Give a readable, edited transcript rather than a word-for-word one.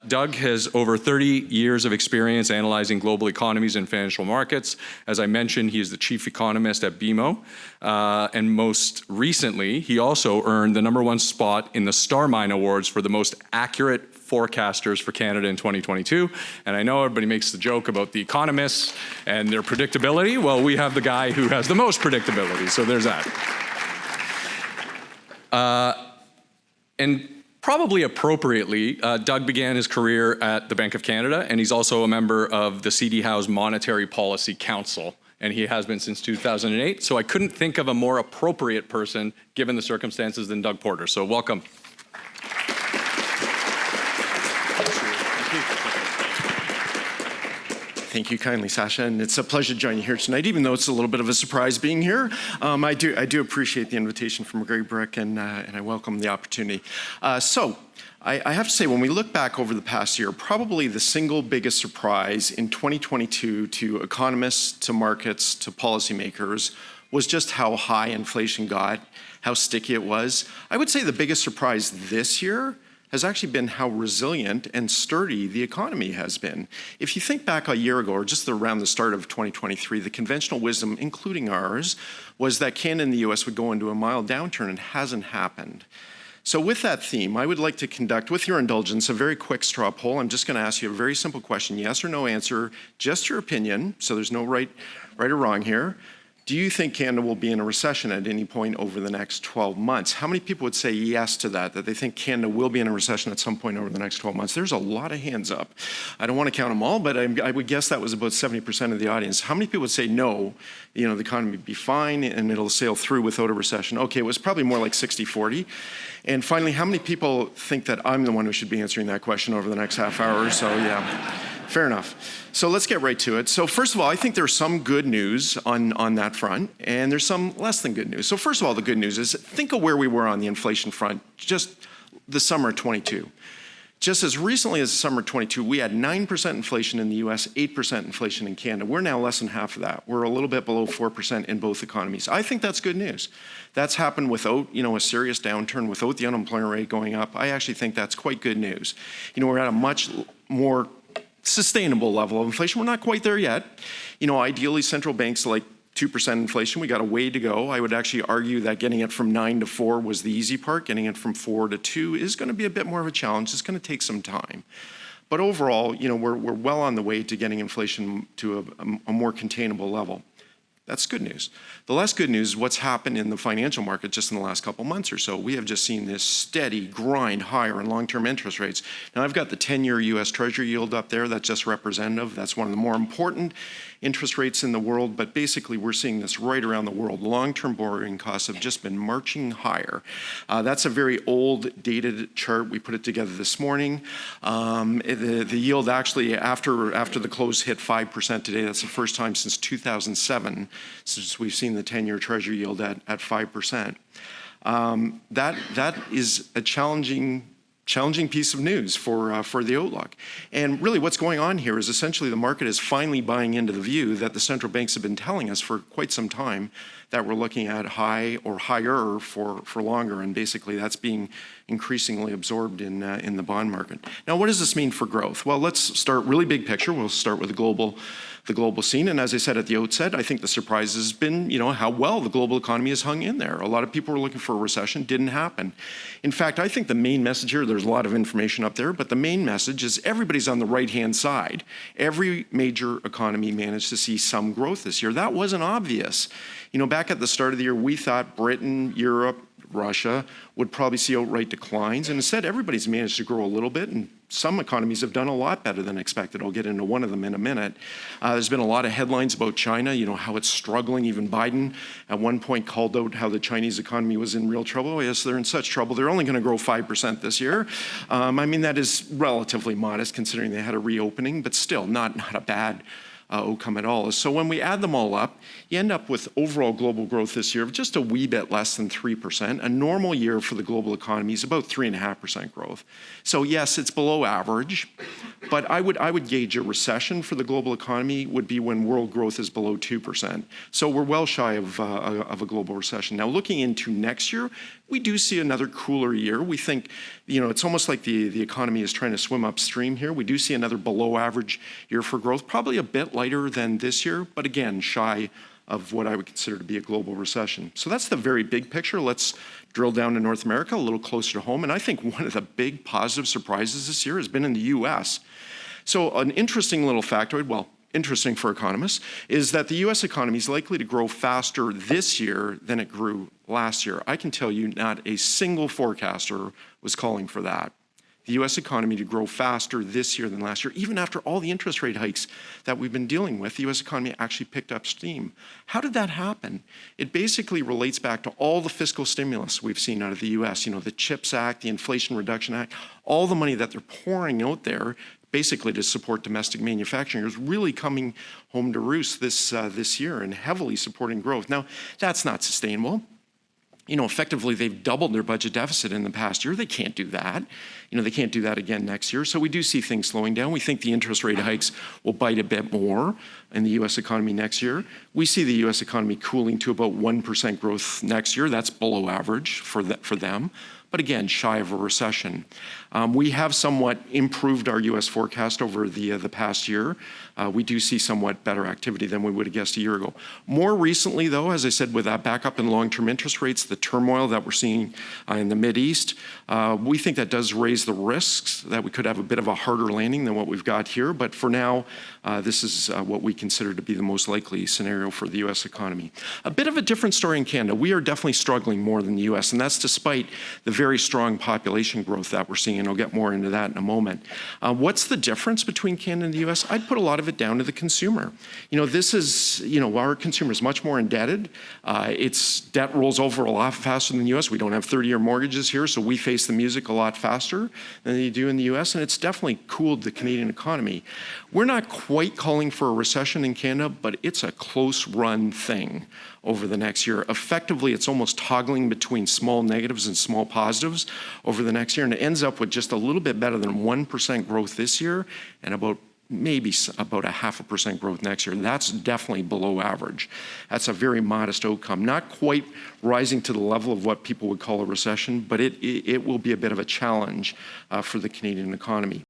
Doug has over 30 years of experience analyzing global economies and financial markets. As I mentioned, he is the chief economist at BMO. And most recently, he also earned the #1 spot in the Starmine Awards for the most accurate forecasters for Canada in 2022. And I know everybody makes the joke about the economists and their predictability. Well, we have the guy who has the most predictability, so there's that. And probably appropriately, Doug began his career at the Bank of Canada, and he's also a member of the CD Howe's Monetary Policy Council, and he has been since 2008. So I couldn't think of a more appropriate person, given the circumstances, than Doug Porter. So welcome. Thank you kindly, Sasha, and it's a pleasure to join you here tonight, even though it's a little bit of a surprise being here. I do appreciate the invitation from Great Brick, and I welcome the opportunity. I have to say, when we look back over the past year, probably the single biggest surprise in 2022 to economists, to markets, to policymakers was just how high inflation got, how sticky it was. I would say the biggest surprise this year has actually been how resilient and sturdy the economy has been. If you think back a year ago, or just around the start of 2023, the conventional wisdom, including ours, was that Canada and the US would go into a mild downturn, and it hasn't happened. So with that theme, I would like to conduct, with your indulgence, a very quick straw poll. I'm just gonna ask you a very simple question, yes or no answer, just your opinion, so there's no right or wrong here. Do you think Canada will be in a recession at any point over the next 12 months? How many people would say yes to that they think Canada will be in a recession at some point over the next 12 months? There's a lot of hands up. I don't want to count them all, but I would guess that was about 70% of the audience. How many people would say no, the economy would be fine and it'll sail through without a recession? Okay, it was probably more like 60-40. And finally, how many people think that I'm the one who should be answering that question over the next half hour or so? Yeah. Fair enough. So let's get right to it. So first of all, I think there's some good news on that front, and there's some less than good news. So first of all, the good news is, think of where we were on the inflation front just the summer of 22. Just as recently as the summer of 22, we had 9% inflation in the US, 8% inflation in Canada. We're now less than half of that. We're a little bit below 4% in both economies. I think that's good news. That's happened without, a serious downturn, without the unemployment rate going up. I actually think that's quite good news. We're at a much more sustainable level of inflation. We're not quite there yet. Ideally, central banks like 2% inflation. We got a way to go. I would actually argue that getting it from 9 to 4 was the easy part. Getting it from 4 to 2 is going to be a bit more of a challenge. It's going to take some time. But overall, we're well on the way to getting inflation to a more containable level. That's good news. The less good news is what's happened in the financial market just in the last couple months or so. We have just seen this steady grind higher in long-term interest rates. Now, I've got the 10-year US Treasury yield up there. That's just representative. That's one of the more important interest rates in the world, but basically we're seeing this right around the world. Long-term borrowing costs have just been marching higher. That's a very old, dated chart. We put it together this morning. The yield actually, after the close, hit 5% today. That's the first time since 2007 since we've seen the 10-year Treasury yield at 5%. That is a challenging piece of news for the outlook. And really what's going on here is essentially the market is finally buying into the view that the central banks have been telling us for quite some time, that we're looking at high or higher for longer, and basically that's being increasingly absorbed in the bond market. Now, what does this mean for growth? Well, let's start really big picture. We'll start with the global scene, and as I said at the outset, I think the surprise has been, how well the global economy has hung in there. A lot of people were looking for a recession, didn't happen. In fact, I think the main message here, there's a lot of information up there, but the main message is everybody's on the right-hand side. Every major economy managed to see some growth this year. That wasn't obvious. Back at the start of the year, we thought Britain, Europe, Russia would probably see outright declines, and instead everybody's managed to grow a little bit, and some economies have done a lot better than expected. I'll get into one of them in a minute. There's been a lot of headlines about China, how it's struggling. Even Biden at one point called out how the Chinese economy was in real trouble. Oh, yes, they're in such trouble. They're only going to grow 5% this year. That is relatively modest considering they had a reopening, but still not a bad outcome at all. So when we add them all up, you end up with overall global growth this year of just a wee bit less than 3%. A normal year for the global economy is about 3.5% growth. So yes, it's below average, But I would gauge a recession for the global economy would be when world growth is below 2%. So we're well shy of a global recession. Now, looking into next year, we do see another cooler year. We think, it's almost like the economy is trying to swim upstream here. We do see another below average year for growth, probably a bit lighter than this year, but again, shy of what I would consider to be a global recession. So that's the very big picture. Let's drill down to North America, a little closer to home. And I think one of the big positive surprises this year has been in the US. So an interesting little factoid, well, interesting for economists, is that the US economy is likely to grow faster this year than it grew last year. I can tell you not a single forecaster was calling for that. The US economy to grow faster this year than last year, even after all the interest rate hikes that we've been dealing with, the US economy actually picked up steam. How did that happen? It basically relates back to all the fiscal stimulus we've seen out of the US, the CHIPS Act, the Inflation Reduction Act, all the money that they're pouring out there basically to support domestic manufacturing is really coming home to roost this year and heavily supporting growth. Now, that's not sustainable. Effectively, they've doubled their budget deficit in the past year. They can't do that. They can't do that again next year. So we do see things slowing down. We think the interest rate hikes will bite a bit more in the U.S. economy next year. We see the U.S. economy cooling to about 1% growth next year. That's below average for them. But again, shy of a recession. We have somewhat improved our U.S. forecast over the past year. We do see somewhat better activity than we would have guessed a year ago. More recently, though, as I said, with that backup in long-term interest rates, the turmoil that we're seeing in the Mideast, we think that does raise the risks that we could have a bit of a harder landing than what we've got here. But for now, this is what we consider to be the most likely scenario for the U.S. economy. A bit of a different story in Canada. We are definitely struggling more than the U.S., and that's despite the very strong population growth that we're seeing, and I'll get more into that in a moment. What's the difference between Canada and the U.S.? I'd put a lot of it down to the consumer. This is, our consumer is much more indebted. Its debt rolls over a lot faster than the U.S. We don't have 30-year mortgages here, so we face the music a lot faster than they do in the U.S., and it's definitely cooled the Canadian economy. We're not quite calling for a recession in Canada, but it's a close-run thing over the next year. Effectively, it's almost toggling between small negatives and small positives over the next year, and it ends up with just a little bit better than 1% growth this year and maybe about a 0.5% growth next year. That's definitely below average. That's a very modest outcome. Not quite rising to the level of what people would call a recession, but it will be a bit of a challenge for the Canadian economy.